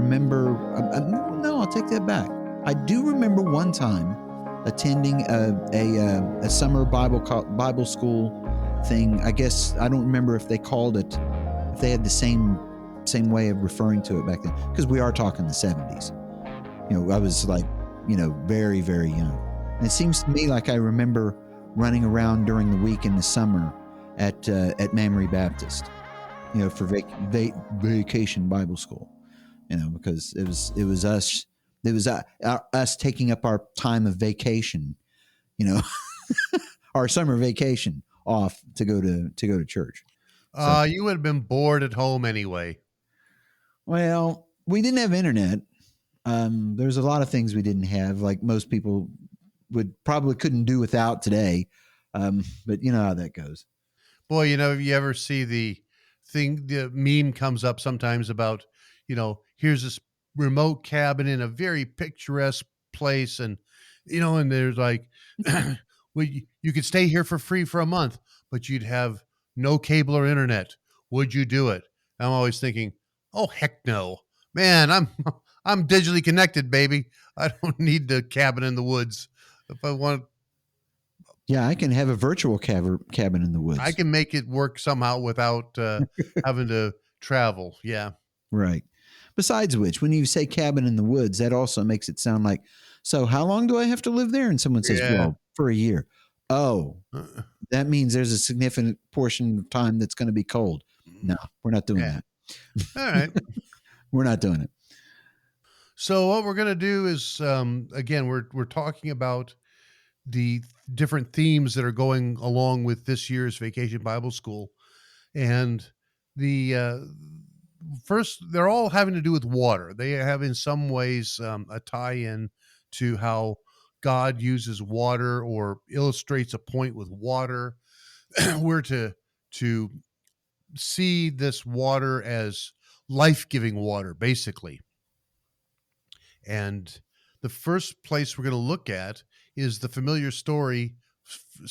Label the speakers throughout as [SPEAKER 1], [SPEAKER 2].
[SPEAKER 1] remember, no, I'll take that back. I do remember one time attending a summer Bible school thing. I guess I don't remember if they called it, if they had the same way of referring to it back then, because we are talking the 70s. I was like, very, very young. And it seems to me like I remember running around during the week in the summer at Mamre Baptist, for vacation Bible school, because it was us taking up our time of vacation, our summer vacation off to go to church. So,
[SPEAKER 2] you would have been bored at home anyway.
[SPEAKER 1] Well, we didn't have internet. There's a lot of things we didn't have, like most people couldn't do without today. But you know how that goes.
[SPEAKER 2] Boy, if you ever see the meme comes up sometimes about, here's this remote cabin in a very picturesque place. And, and there's like, well, you could stay here for free for a month, but you'd have no cable or internet. Would you do it? I'm always thinking, oh, heck no, man, I'm digitally connected, baby. I don't need the cabin in the woods. If I want,
[SPEAKER 1] yeah, I can have a virtual cabin in the woods.
[SPEAKER 2] I can make it work somehow without having to travel. Yeah.
[SPEAKER 1] Right. Besides which, when you say cabin in the woods, that also makes it sound like, so how long do I have to live there? And someone says, well, for a year. Oh, that means there's a significant portion of time that's going to be cold. No, we're not doing that.
[SPEAKER 2] All right.
[SPEAKER 1] We're not doing it.
[SPEAKER 2] So what we're going to do is, again, we're talking about the different themes that are going along with this year's Vacation Bible School. And the first, they're all having to do with water. They have in some ways a tie-in to how God uses water or illustrates a point with water. We're to see this water as life-giving water, basically. And the first place we're going to look at is the familiar story,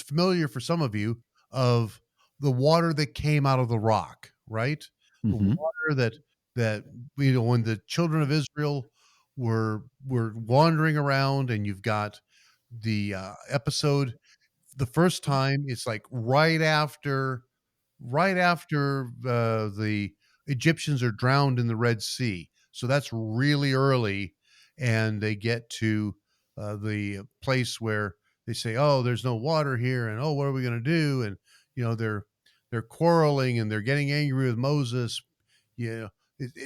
[SPEAKER 2] familiar for some of you, of the water that came out of the rock, right?
[SPEAKER 1] Mm-hmm.
[SPEAKER 2] The water that when the children of Israel were wandering around, and you've got the episode. The first time, it's like right after the Egyptians are drowned in the Red Sea. So that's really early, and they get to the place where they say, "Oh, there's no water here," and "Oh, what are we going to do?" And they're quarreling, and they're getting angry with Moses. In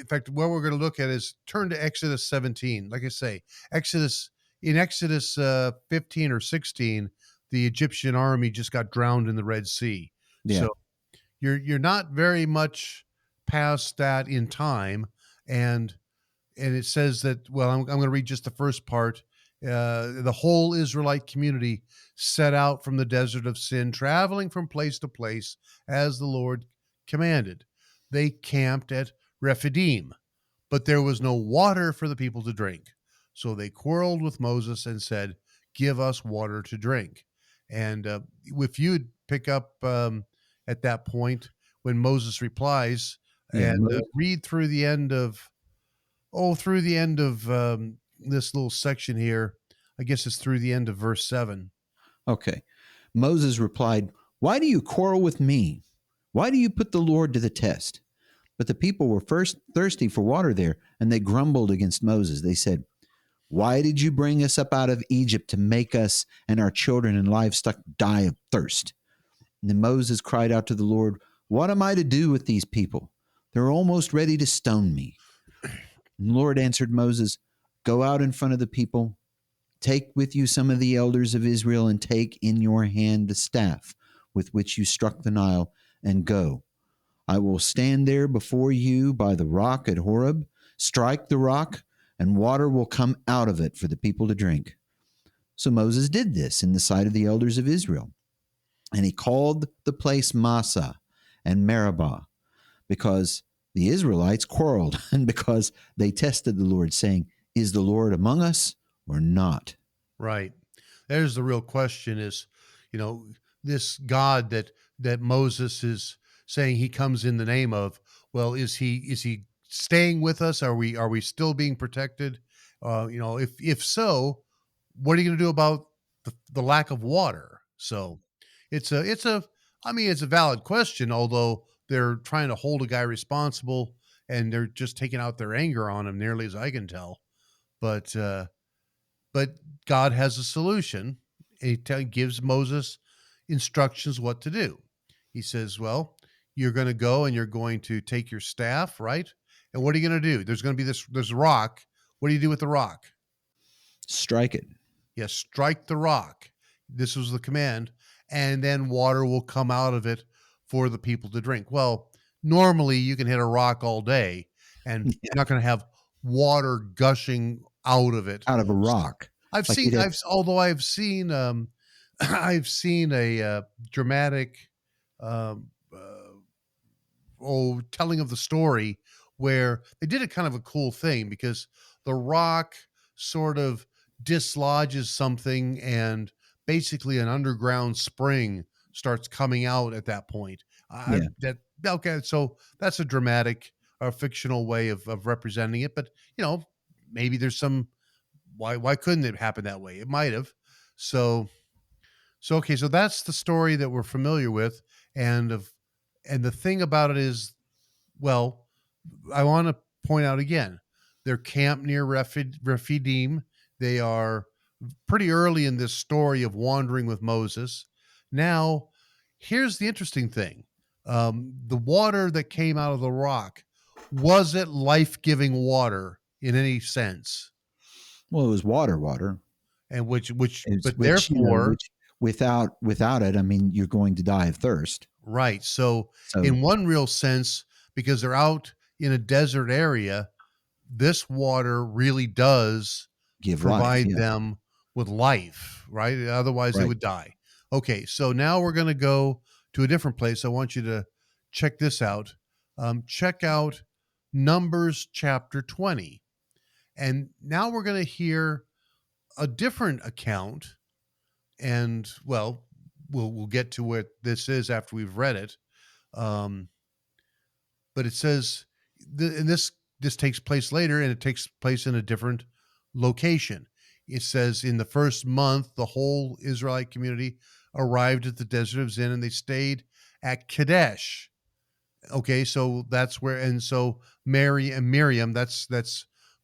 [SPEAKER 2] fact, what we're going to look at is turn to Exodus 17. Like I say, Exodus 15 or 16, the Egyptian army just got drowned in the Red Sea.
[SPEAKER 1] Yeah.
[SPEAKER 2] So you're not very much past that in time, and it says that, well, I'm going to read just the first part. The whole Israelite community set out from the desert of Sin, traveling from place to place as the Lord commanded. They camped at Rephidim, but there was no water for the people to drink. So they quarreled with Moses and said, "Give us water to drink." And if you'd pick up at that point when Moses replies, and read through the end of this little section here. I guess it's through the end of verse 7.
[SPEAKER 1] Okay. Moses replied, "Why do you quarrel with me? Why do you put the Lord to the test?" But the people were first thirsty for water there, and they grumbled against Moses. They said, "Why did you bring us up out of Egypt to make us and our children and livestock die of thirst?" And then Moses cried out to the Lord, "What am I to do with these people? They're almost ready to stone me." And the Lord answered Moses, "Go out in front of the people, take with you some of the elders of Israel, and take in your hand the staff with which you struck the Nile, and go. I will stand there before you by the rock at Horeb, strike the rock, and water will come out of it for the people to drink." So Moses did this in the sight of the elders of Israel. And he called the place Massah and Meribah, because the Israelites quarreled and because they tested the Lord, saying, "Is the Lord among us or not?"
[SPEAKER 2] Right. There's the real question is, this God that Moses is saying he comes in the name of, well, is he staying with us? Are we still being protected? If so, what are you going to do about the lack of water? So it's a I mean, it's a valid question, although they're trying to hold a guy responsible and they're just taking out their anger on him, nearly as I can tell. But uh but God has a solution. Gives Moses instructions what to do. He says, well, you're going to go and you're going to take your staff, right? And what are you going to do? There's going to be this rock. What do you do with the rock?
[SPEAKER 1] Strike it.
[SPEAKER 2] Yes, strike the rock. This was the command. And then water will come out of it for the people to drink. Well, normally you can hit a rock all day and
[SPEAKER 1] Yeah.
[SPEAKER 2] you're not going to have water gushing out of it.
[SPEAKER 1] Out of a rock. Like you'd have,
[SPEAKER 2] Although I've seen, I've seen a dramatic, um, telling of the story where they did a kind of a cool thing because the rock sort of dislodges something and basically an underground spring starts coming out at that point. I
[SPEAKER 1] yeah.
[SPEAKER 2] that Okay, so that's a dramatic or fictional way of representing it, but maybe there's some why couldn't it happen that way? It might have. So okay, so that's the story that we're familiar with, and the thing about it is, well, I want to point out again, they're camped near Rephidim. They are pretty early in this story of wandering with Moses. Now, here's the interesting thing: the water that came out of the rock, was it life-giving water in any sense?
[SPEAKER 1] Well, it was water.
[SPEAKER 2] And which,
[SPEAKER 1] It's
[SPEAKER 2] but therefore,
[SPEAKER 1] which without it, I mean, you're going to die of thirst.
[SPEAKER 2] right. So,
[SPEAKER 1] So
[SPEAKER 2] in one real sense, because they're out in a desert area, this water really does
[SPEAKER 1] give life.
[SPEAKER 2] provide
[SPEAKER 1] Yeah.
[SPEAKER 2] them with life, right? Otherwise, they
[SPEAKER 1] Right.
[SPEAKER 2] would die. Okay, so now we're going to go to a different place. I want you to check this out. Check out Numbers chapter 20. And now we're going to hear a different account. And, well, we'll get to what this is after we've read it. Um, but it says, and this takes place later, and it takes place in a different location. It says, in the first month, the whole Israelite community arrived at the desert of Zin, and they stayed at Kadesh. Okay, so that's where, and so Mary and Miriam, that's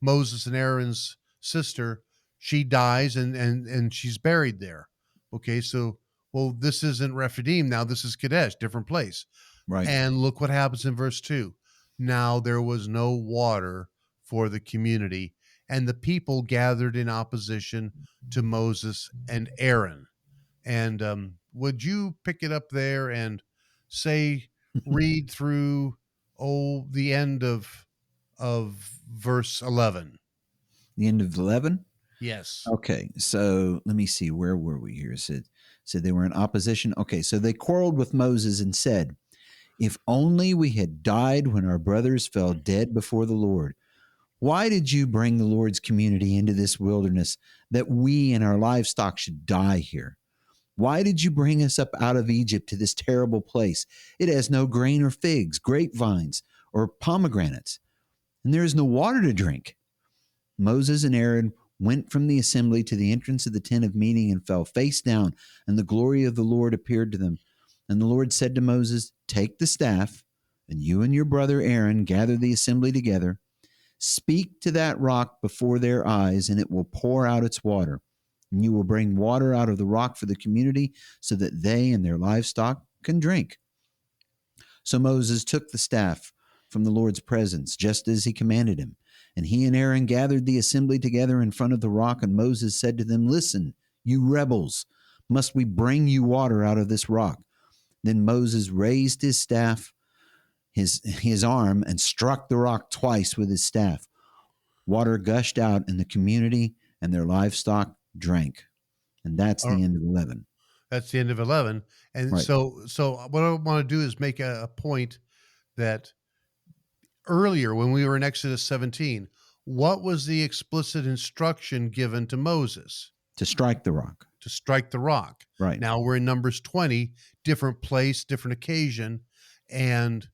[SPEAKER 2] Moses and Aaron's sister. She dies, and she's buried there. Okay, so, well, this isn't Rephidim now. This is Kadesh, different place.
[SPEAKER 1] Right.
[SPEAKER 2] And look what happens in verse 2. Now there was no water for the community, and the people gathered in opposition to Moses and Aaron. And would you pick it up there and say, read through, the end of verse 11?
[SPEAKER 1] The end of 11.
[SPEAKER 2] Yes.
[SPEAKER 1] Okay, so let me see. Where were we here? It said they were in opposition. Okay, so they quarreled with Moses and said, "If only we had died when our brothers fell dead before the Lord. Why did you bring the Lord's community into this wilderness that we and our livestock should die here? Why did you bring us up out of Egypt to this terrible place? It has no grain or figs, grapevines, or pomegranates, and there is no water to drink." Moses and Aaron went from the assembly to the entrance of the tent of meeting and fell face down, and the glory of the Lord appeared to them. And the Lord said to Moses, "Take the staff, and you and your brother Aaron gather the assembly together. Speak to that rock before their eyes, and it will pour out its water. And you will bring water out of the rock for the community so that they and their livestock can drink." So Moses took the staff from the Lord's presence, just as he commanded him. And he and Aaron gathered the assembly together in front of the rock, and Moses said to them, "Listen, you rebels, must we bring you water out of this rock?" Then Moses raised his staff, his arm, and struck the rock twice with his staff. Water gushed out, and the community and their livestock drank. And that's
[SPEAKER 2] Or
[SPEAKER 1] the end of 11.
[SPEAKER 2] That's the end of 11. And
[SPEAKER 1] Right.
[SPEAKER 2] so what I want to do is make a point that earlier when we were in Exodus 17, what was the explicit instruction given to Moses?
[SPEAKER 1] To strike the rock.
[SPEAKER 2] To strike the rock.
[SPEAKER 1] Right.
[SPEAKER 2] Now we're in Numbers 20, different place, different occasion, and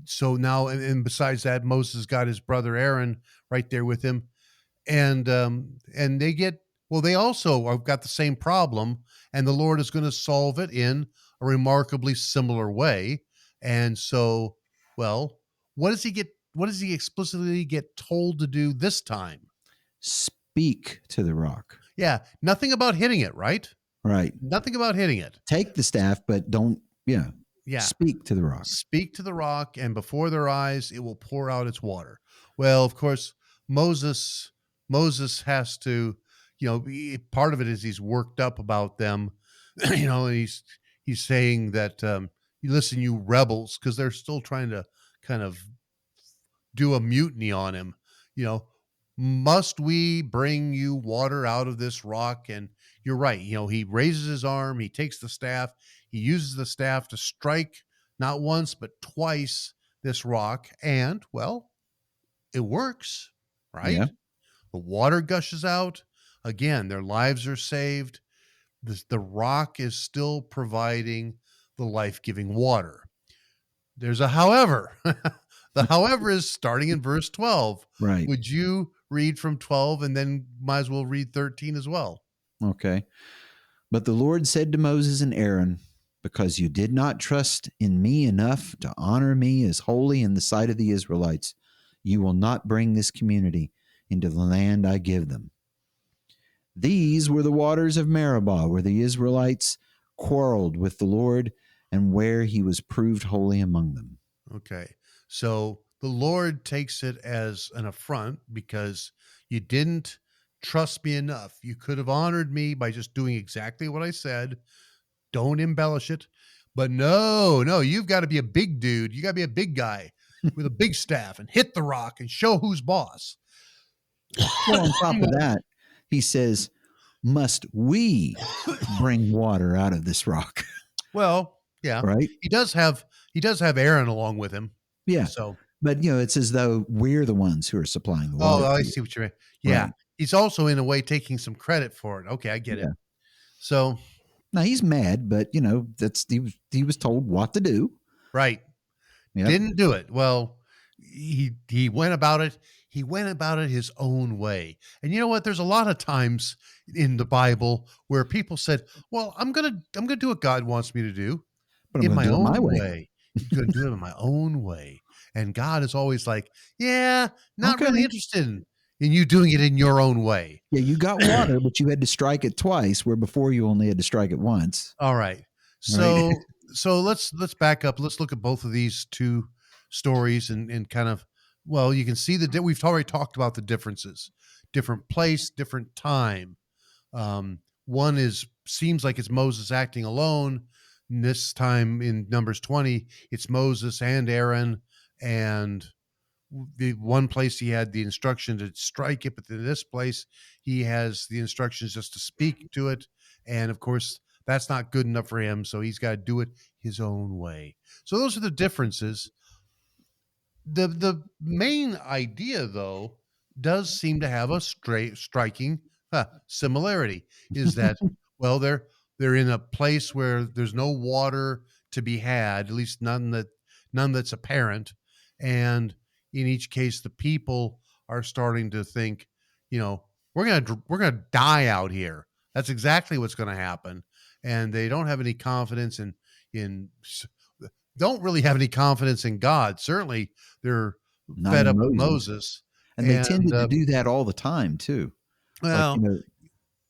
[SPEAKER 2] So now, and besides that, Moses got his brother Aaron right there with him, and they get, well, they also have got the same problem, and the Lord is going to solve it in a remarkably similar way. And so, well, what does he explicitly get told to do this time?
[SPEAKER 1] Speak to the rock.
[SPEAKER 2] Yeah, nothing about hitting it, right?
[SPEAKER 1] Right.
[SPEAKER 2] Nothing about hitting it.
[SPEAKER 1] Take the staff, but don't,
[SPEAKER 2] Yeah.
[SPEAKER 1] speak to the rock.
[SPEAKER 2] Speak to the rock, and before their eyes it will pour out its water. Well, of course, Moses Moses has to, part of it is he's worked up about them, and he's saying that, you listen, you rebels, because they're still trying to kind of do a mutiny on him. You know, must we bring you water out of this rock? And you're right. He raises his arm, he takes the staff, he uses the staff to strike not once, but twice this rock. And, well, it works,
[SPEAKER 1] Yeah.
[SPEAKER 2] right? The water gushes out. Again, their lives are saved. The rock is still providing the life giving water. There's a however. The however is starting in verse 12.
[SPEAKER 1] Right.
[SPEAKER 2] Would you read from 12 and then might as well read 13 as well?
[SPEAKER 1] Okay. But the Lord said to Moses and Aaron, because you did not trust in me enough to honor me as holy in the sight of the Israelites, you will not bring this community into the land I give them. These were the waters of Meribah, where the Israelites quarreled with the Lord and where he was proved holy among them.
[SPEAKER 2] Okay. So the Lord takes it as an affront because you didn't trust me enough. You could have honored me by just doing exactly what I said. Don't embellish it. But no, you've got to be a big dude. You got to be a big guy with a big staff and hit the rock and show who's boss.
[SPEAKER 1] Well, on top of that, he says, must we bring water out of this rock?
[SPEAKER 2] Well, yeah.
[SPEAKER 1] Right?
[SPEAKER 2] He does have Aaron along with him.
[SPEAKER 1] Yeah.
[SPEAKER 2] So,
[SPEAKER 1] But, it's as though we're the ones who are supplying the
[SPEAKER 2] oh,
[SPEAKER 1] water.
[SPEAKER 2] I
[SPEAKER 1] for you.
[SPEAKER 2] see what you mean. Yeah.
[SPEAKER 1] Right.
[SPEAKER 2] He's also in a way taking some credit for it. Okay, I get it.
[SPEAKER 1] Yeah.
[SPEAKER 2] So,
[SPEAKER 1] Now he's mad, but he was told what to do.
[SPEAKER 2] right.
[SPEAKER 1] Yep.
[SPEAKER 2] Didn't do it. Well, he went about it. He went about it his own way. And you know what? There's a lot of times in the Bible where people said, "Well, I'm gonna do what God wants me to do
[SPEAKER 1] But I'm
[SPEAKER 2] in
[SPEAKER 1] going to
[SPEAKER 2] my
[SPEAKER 1] do it my
[SPEAKER 2] own
[SPEAKER 1] way.
[SPEAKER 2] way. I'm gonna do it in my own way." And God is always like, "Yeah, not
[SPEAKER 1] Okay.
[SPEAKER 2] really interested in you doing it in your own way."
[SPEAKER 1] Yeah, you got water, but you had to strike it twice, where before you only had to strike it once.
[SPEAKER 2] All right.
[SPEAKER 1] Right.
[SPEAKER 2] So let's back up. Let's look at both of these two stories and kind of, well, you can see we've already talked about the differences. Different place, different time. One is seems like it's Moses acting alone. And this time in Numbers 20, it's Moses and Aaron, and the one place he had the instruction to strike it, but in this place he has the instructions just to speak to it. And of course, that's not good enough for him, so he's got to do it his own way. So those are the differences. The main idea, though, does seem to have a striking similarity. Is that, well, they're in a place where there's no water to be had, at least none that's apparent, and in each case, the people are starting to think, we're gonna die out here. That's exactly what's going to happen, and they don't have any confidence in don't really have any confidence in God. Certainly, they're
[SPEAKER 1] Not
[SPEAKER 2] fed
[SPEAKER 1] in
[SPEAKER 2] up with
[SPEAKER 1] Moses.
[SPEAKER 2] Moses,
[SPEAKER 1] And they
[SPEAKER 2] and
[SPEAKER 1] tended to do that all the time too. Like,
[SPEAKER 2] well,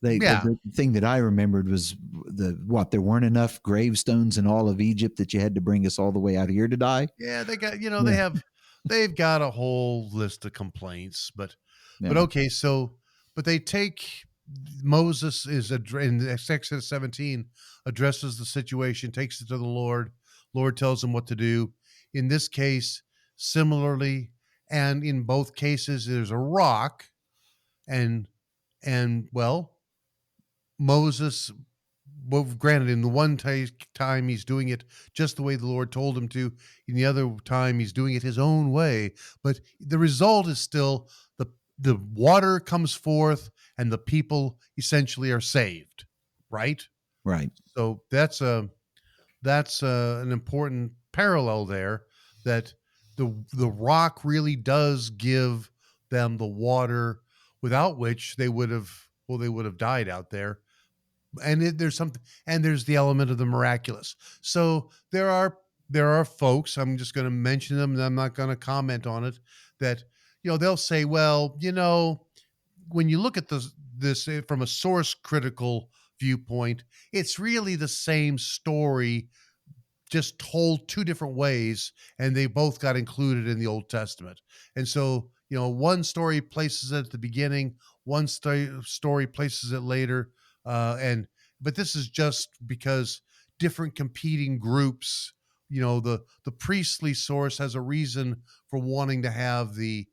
[SPEAKER 2] yeah,
[SPEAKER 1] the thing that I remembered was there weren't enough gravestones in all of Egypt that you had to bring us all the way out here to die.
[SPEAKER 2] yeah, they got
[SPEAKER 1] Yeah.
[SPEAKER 2] they've got a whole list of complaints, but
[SPEAKER 1] Yeah.
[SPEAKER 2] okay, so but they take Moses is in Exodus 17 addresses the situation, takes it to the Lord. Lord tells him what to do. In this case, similarly, and in both cases, there's a rock, and well, Moses, well, granted, in the one time he's doing it just the way the Lord told him to. In the other time, he's doing it his own way. But the result is still the water comes forth, and the people essentially are saved, right?
[SPEAKER 1] Right.
[SPEAKER 2] So that's an important parallel there. That the rock really does give them the water, without which they would have died out there. And there's something, and there's the element of the miraculous. So there are folks, I'm just going to mention them and I'm not going to comment on it, that they'll say, well, when you look at this from a source critical viewpoint, it's really the same story, just told two different ways, and they both got included in the Old Testament. And so, one story places it at the beginning, one story places it later, and but this is just because different competing groups. The priestly source has a reason for wanting to have the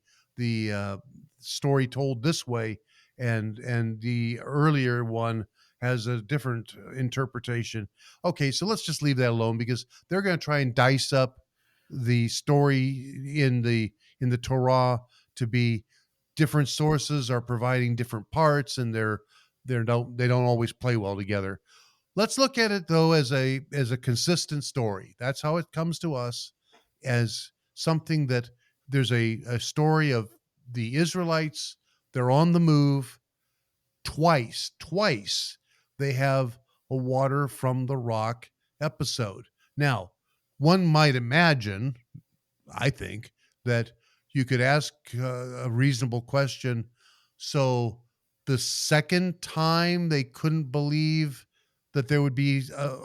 [SPEAKER 2] story told this way, and the earlier one has a different interpretation. Okay, so let's just leave that alone, because they're going to try and dice up the story in the Torah to be different sources are providing different parts, and they don't always play well together. Let's look at it though as a consistent story. That's how it comes to us, as something that there's a story of the Israelites. They're on the move. Twice they have a water from the rock episode. Now, one might imagine, I think, that you could ask a reasonable question. So the second time they couldn't believe that there would be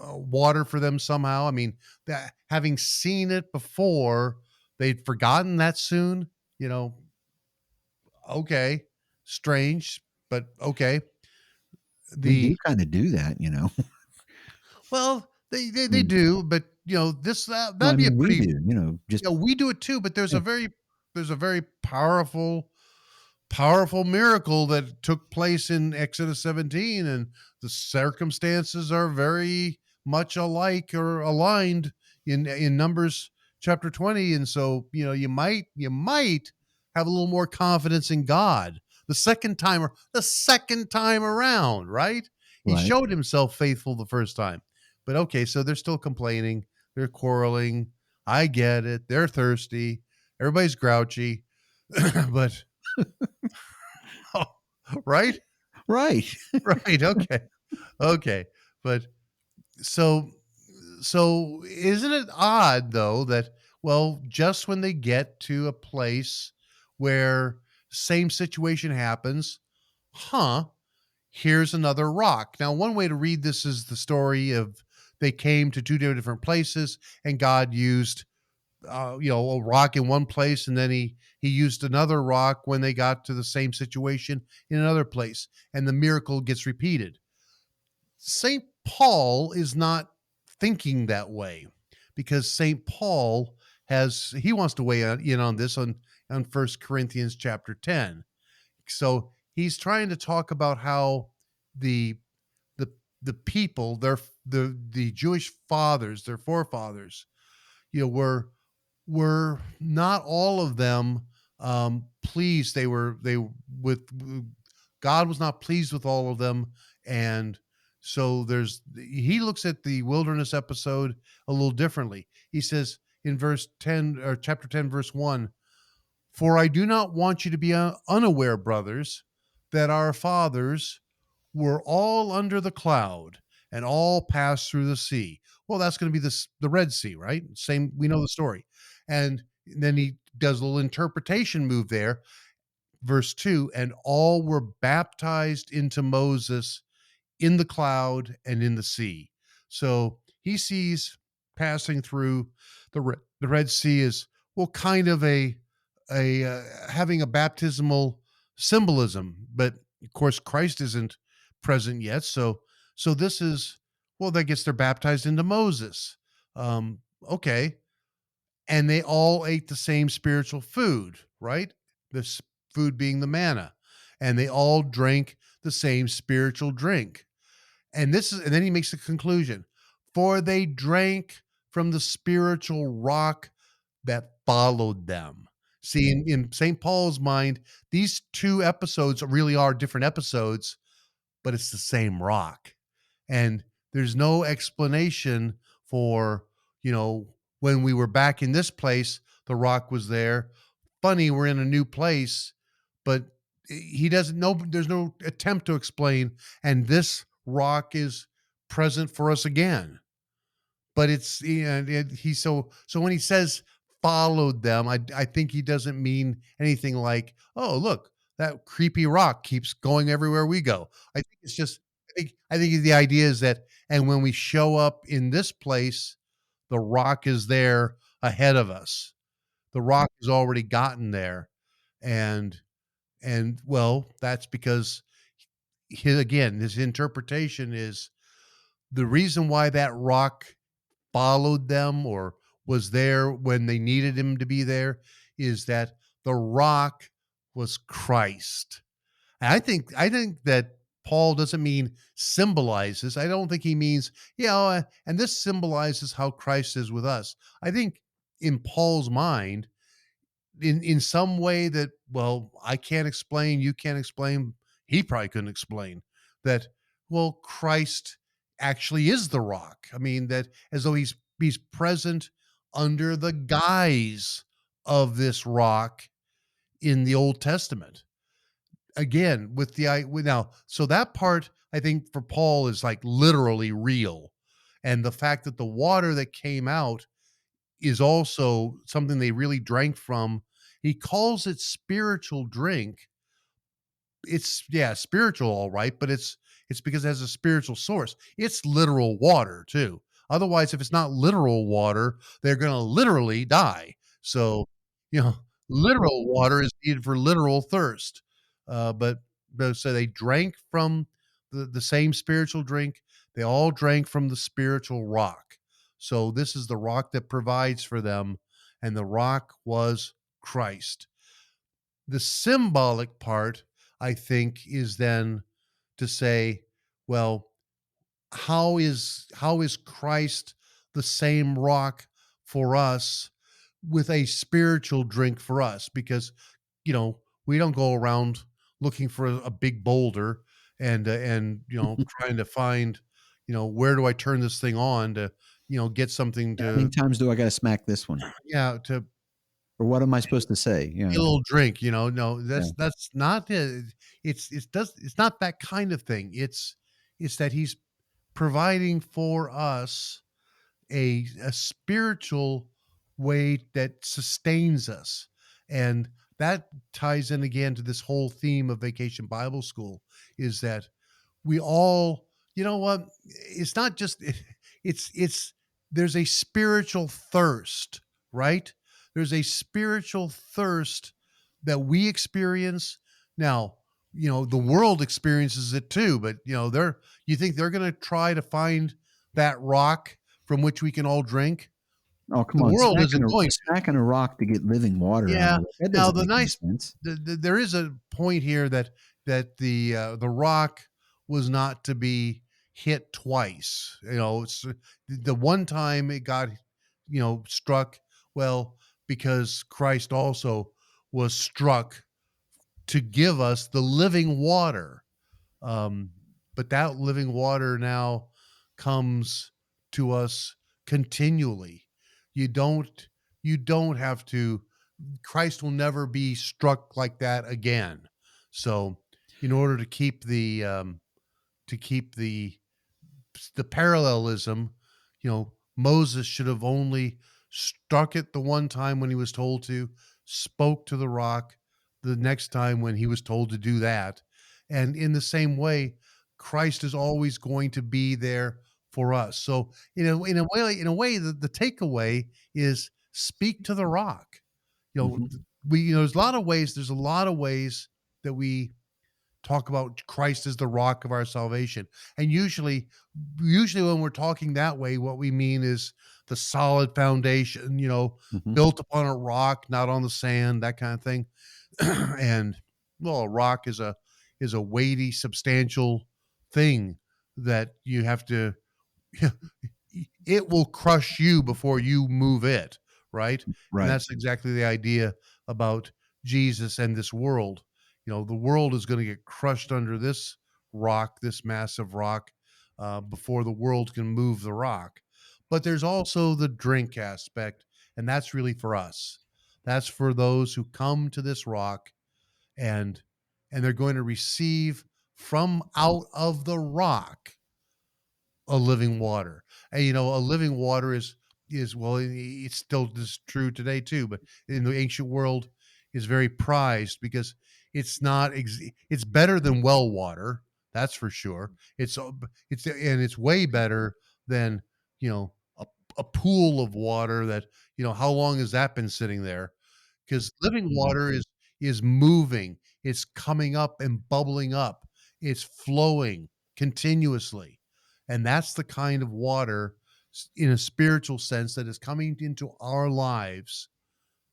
[SPEAKER 2] water for them somehow. I mean, that having seen it before, they'd forgotten that soon. You know, okay, strange, but okay.
[SPEAKER 1] We do
[SPEAKER 2] The
[SPEAKER 1] kind of do that, you know.
[SPEAKER 2] Well,
[SPEAKER 1] I
[SPEAKER 2] they
[SPEAKER 1] mean,
[SPEAKER 2] do, but
[SPEAKER 1] no, I
[SPEAKER 2] that'd be a
[SPEAKER 1] mean we
[SPEAKER 2] pretty,
[SPEAKER 1] do, you know, just
[SPEAKER 2] we do it too. But
[SPEAKER 1] yeah,
[SPEAKER 2] there's a very powerful miracle that took place in Exodus 17, and the circumstances are very much alike or aligned in Numbers chapter 20. And so, you might have a little more confidence in God the second time around, right? He
[SPEAKER 1] right,
[SPEAKER 2] showed himself faithful the first time. But okay, so they're still complaining, they're quarreling. I get it. They're thirsty. Everybody's grouchy. But oh, right?
[SPEAKER 1] right.
[SPEAKER 2] Right. Okay. Okay. But so isn't it odd though that, well, just when they get to a place where same situation happens, huh, here's another rock. Now, one way to read this is the story of they came to two different places, and God used a rock in one place, and then he used another rock when they got to the same situation in another place, and the miracle gets repeated. St. Paul is not thinking that way, because St. Paul he wants to weigh in on this on First Corinthians chapter 10. So he's trying to talk about how the the the people, the Jewish fathers, their forefathers, were not all of them pleased. They with God was not pleased with all of them. And so he looks at the wilderness episode a little differently. He says in verse 10, or chapter 10 verse 1, for I do not want you to be unaware, brothers, that our fathers were all under the cloud and all passed through the sea. Well, that's going to be the Red Sea, right? Same, we know the story. And then he does a little interpretation move there. Verse 2, and all were baptized into Moses in the cloud and in the sea. So he sees passing through the Red Sea is, well, kind of a having a baptismal symbolism, but of course Christ isn't present yet. So this is, well, I guess they're baptized into Moses. Okay, and they all ate the same spiritual food, right? This food being the manna, and they all drank the same spiritual drink. And then he makes the conclusion, for they drank from the spiritual rock that followed them. See, in St. Paul's mind, these two episodes really are different episodes, but it's the same rock. And there's no explanation for, when we were back in this place, the rock was there. Funny, we're in a new place, but he doesn't know. There's no attempt to explain, and this rock is present for us again. But it's he so when he says followed them, I think he doesn't mean anything like, oh look, that creepy rock keeps going everywhere we go. I think it's just I think the idea is that, and when we show up in this place, the rock is there ahead of us. The rock has already gotten there, and well, that's because his interpretation is the reason why that rock followed them or was there when they needed him to be there is that the rock was Christ. And I think that Paul doesn't mean symbolizes. I don't think he means, and this symbolizes how Christ is with us. I think in Paul's mind, in some way that, well, I can't explain, you can't explain, he probably couldn't explain that, well, Christ actually is the rock. I mean, that as though he's present under the guise of this rock in the Old Testament. Again, with the now, so that part I think for Paul is like literally real. And the fact that the water that came out is also something they really drank from. He calls it spiritual drink. It's, yeah, spiritual, all right, but it's because it has a spiritual source. It's literal water too. Otherwise, if it's not literal water, they're going to literally die. So, you know, literal water is needed for literal thirst. But so they drank from the same spiritual drink. They all drank from the spiritual rock. So this is the rock that provides for them, and the rock was Christ. The symbolic part, I think, is then to say, well, how is Christ the same rock for us with a spiritual drink for us? Because we don't go around looking for a big boulder and trying to find where do I turn this thing on to get something
[SPEAKER 1] How many
[SPEAKER 2] to,
[SPEAKER 1] times do I got to smack this one?
[SPEAKER 2] yeah, to
[SPEAKER 1] Or what am I supposed to say?
[SPEAKER 2] a little drink, no,
[SPEAKER 1] Yeah.
[SPEAKER 2] that's not it. It's not that kind of thing. It's that he's providing for us a spiritual way that sustains us. And that ties in again to this whole theme of Vacation Bible School, is that we all, you know what, it's not just it's there's a spiritual thirst, right? There's a spiritual thirst that we experience. Now, the world experiences it too, but you think they're going to try to find that rock from which we can all drink?
[SPEAKER 1] Oh, come
[SPEAKER 2] The
[SPEAKER 1] on.
[SPEAKER 2] world isn't going to.
[SPEAKER 1] Smacking a rock to get living water out
[SPEAKER 2] Yeah.
[SPEAKER 1] of it. That
[SPEAKER 2] Now
[SPEAKER 1] doesn't
[SPEAKER 2] the
[SPEAKER 1] make any
[SPEAKER 2] nice
[SPEAKER 1] sense.
[SPEAKER 2] there is a point here that the rock was not to be hit twice. It's the one time it got struck, well, because Christ also was struck to give us the living water. Um, but that living water now comes to us continually. You don't you don't have to. Christ will never be struck like that again. So, in order to keep the parallelism, Moses should have only struck it the one time when he was told to, spoke to the rock the next time when he was told to do that. And in the same way, Christ is always going to be there for us. So, in a way, the takeaway is speak to the rock. You know,
[SPEAKER 1] Mhm.
[SPEAKER 2] there's a lot of ways that we talk about Christ as the rock of our salvation. And usually when we're talking that way, what we mean is the solid foundation,
[SPEAKER 1] Mhm.
[SPEAKER 2] built upon a rock, not on the sand, that kind of thing. And well, a rock is a weighty, substantial thing that you have to it will crush you before you move it, right? And
[SPEAKER 1] Right.
[SPEAKER 2] that's exactly the idea about Jesus and this world. The world is going to get crushed under this rock, this massive rock, before the world can move the rock. But there's also the drink aspect, and that's really for us. That's for those who come to this rock, and they're going to receive from out of the rock a living water. And a living water is well, it's still just true today too, but in the ancient world is very prized because it's not it's better than well water, that's for sure. It's way better than a, a pool of water that how long has that been sitting there? Because living water is moving, it's coming up and bubbling up, it's flowing continuously, and that's the kind of water in a spiritual sense that is coming into our lives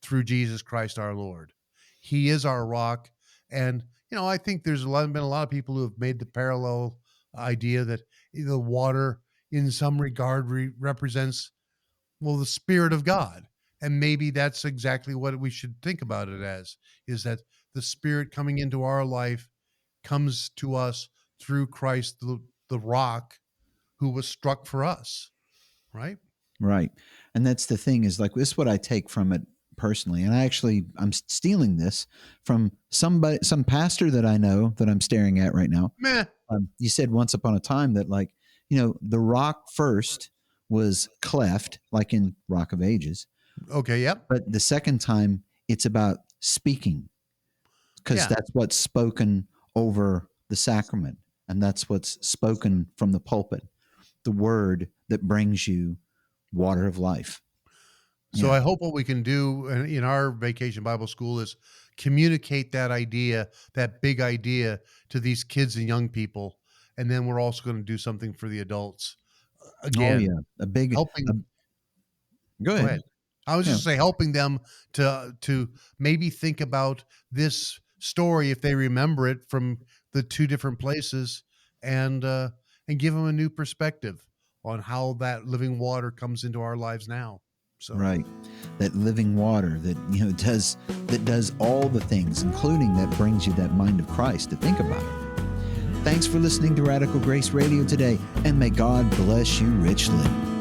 [SPEAKER 2] through Jesus Christ our Lord. He is our rock. And I think there's been a lot of people who have made the parallel idea that the water in some regard represents, well, the Spirit of God. And maybe that's exactly what we should think about it as, is that the Spirit coming into our life comes to us through Christ, the rock, who was struck for us, right?
[SPEAKER 1] Right. And that's the thing, is like, this is what I take from it personally. And I'm stealing this from some pastor that I know that I'm staring at right now.
[SPEAKER 2] Meh.
[SPEAKER 1] You said once upon a time that, like, the rock first was cleft, like in Rock of Ages.
[SPEAKER 2] Okay. Yep.
[SPEAKER 1] But the second time it's about speaking, because
[SPEAKER 2] Yeah.
[SPEAKER 1] that's what's spoken over the sacrament. And that's what's spoken from the pulpit, the word that brings you water of life.
[SPEAKER 2] So
[SPEAKER 1] Yeah.
[SPEAKER 2] I hope what we can do in our Vacation Bible School is communicate that idea, that big idea, to these kids and young people. And then we're also going to do something for the adults.
[SPEAKER 1] Oh
[SPEAKER 2] Again,
[SPEAKER 1] yeah.
[SPEAKER 2] helping.
[SPEAKER 1] Go
[SPEAKER 2] Go
[SPEAKER 1] ahead.
[SPEAKER 2] ahead. I was
[SPEAKER 1] Yeah.
[SPEAKER 2] just say helping them to maybe think about this story if they remember it from the two different places, and give them a new perspective on how that living water comes into our lives now. So
[SPEAKER 1] Right. That living water that does all the things, including that brings you that mind of Christ to think about it. Thanks for listening to Radical Grace Radio today, and may God bless you richly.